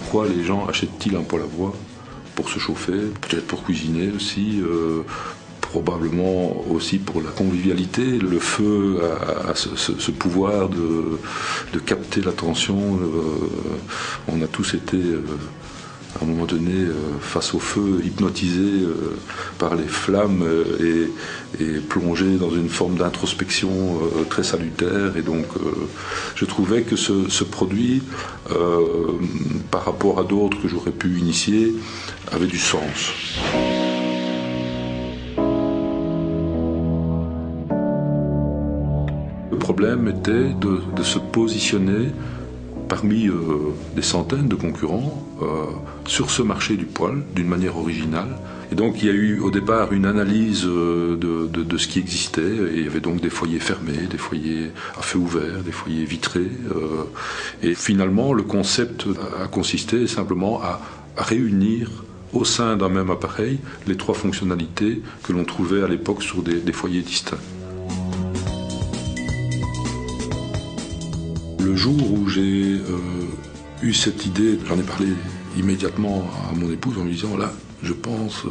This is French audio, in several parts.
Pourquoi les gens achètent-ils un poêle à bois? Pour se chauffer, peut-être pour cuisiner aussi, probablement aussi pour la convivialité. Le feu a ce pouvoir de capter l'attention. On a tous été à un moment donné face au feu, hypnotisés par les flammes et plongés dans une forme d'introspection très salutaire. Et donc je trouvais que ce produit, par rapport à d'autres que j'aurais pu initier, avait du sens. Le problème était de se positionner parmi des centaines de concurrents sur ce marché du poêle d'une manière originale. Et donc il y a eu au départ une analyse de ce qui existait. Et il y avait donc des foyers fermés, des foyers à feu ouvert, des foyers vitrés. Et finalement le concept a consisté simplement à réunir au sein d'un même appareil les trois fonctionnalités que l'on trouvait à l'époque sur des foyers distincts. Le jour où j'ai eu cette idée, j'en ai parlé immédiatement à mon épouse en lui disant là, je pense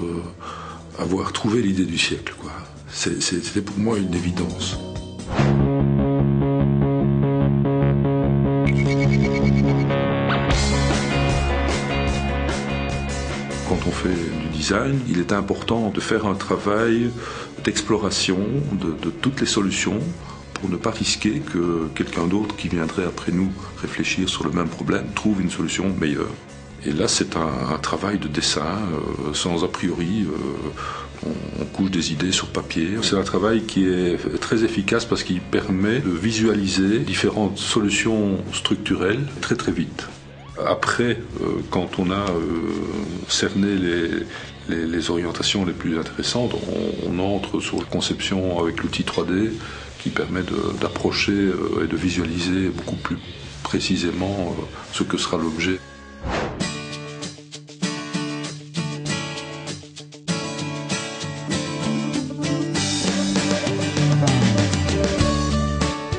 avoir trouvé l'idée du siècle, quoi. C'était pour moi une évidence. Quand on fait du design, il est important de faire un travail d'exploration de toutes les solutions pour ne pas risquer que quelqu'un d'autre qui viendrait après nous réfléchir sur le même problème trouve une solution meilleure. Et là, c'est un travail de dessin, sans a priori, on couche des idées sur papier. C'est un travail qui est très efficace parce qu'il permet de visualiser différentes solutions structurelles très très vite. Après, quand on a cerné les orientations les plus intéressantes, on entre sur la conception avec l'outil 3D qui permet d'approcher et de visualiser beaucoup plus précisément ce que sera l'objet.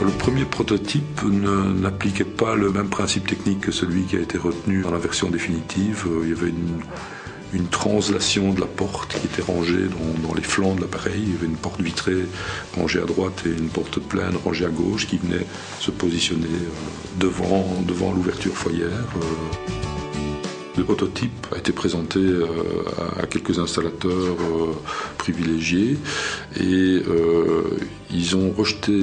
Le premier prototype n'appliquait pas le même principe technique que celui qui a été retenu dans la version définitive. Il y avait une translation de la porte qui était rangée dans les flancs de l'appareil. Il y avait une porte vitrée rangée à droite et une porte pleine rangée à gauche qui venait se positionner devant l'ouverture foyer. Le prototype a été présenté à quelques installateurs privilégiés et ils ont rejeté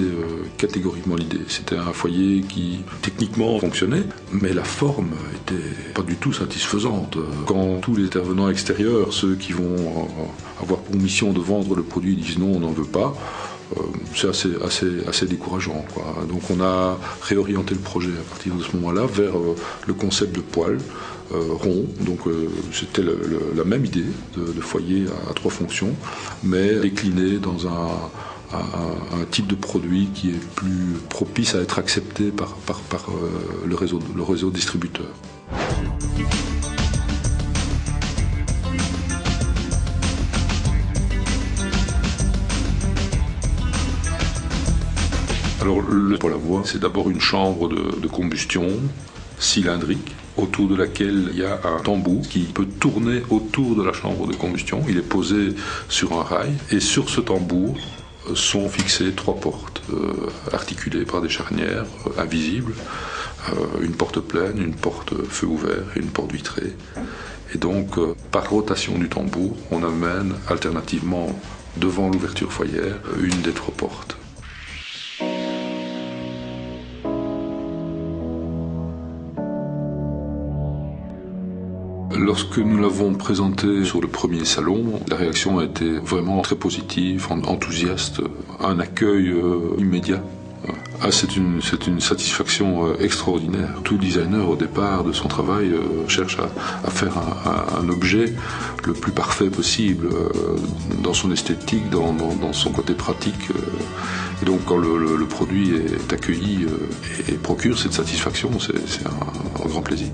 catégoriquement l'idée. C'était un foyer qui techniquement fonctionnait, mais la forme était pas du tout satisfaisante. Quand tous les intervenants extérieurs, ceux qui vont avoir pour mission de vendre le produit, disent non, on n'en veut pas, c'est assez décourageant, quoi. Donc on a réorienté le projet à partir de ce moment-là vers le concept de poêle rond. Donc c'était la même idée de foyer à trois fonctions, mais décliné dans un type de produit qui est plus propice à être accepté par le réseau distributeur. Alors le poêle à bois, c'est d'abord une chambre de combustion cylindrique autour de laquelle il y a un tambour qui peut tourner autour de la chambre de combustion. Il est posé sur un rail et sur ce tambour sont fixées trois portes articulées par des charnières invisibles, une porte pleine, une porte feu ouvert et une porte vitrée. Et donc par rotation du tambour, on amène alternativement devant l'ouverture foyer une des trois portes. Lorsque nous l'avons présenté sur le premier salon, la réaction a été vraiment très positive, enthousiaste, un accueil immédiat. C'est une satisfaction extraordinaire. Tout designer, au départ de son travail, cherche à faire un objet le plus parfait possible, dans son esthétique, dans son côté pratique. Et donc quand le produit est accueilli et procure cette satisfaction, c'est un grand plaisir.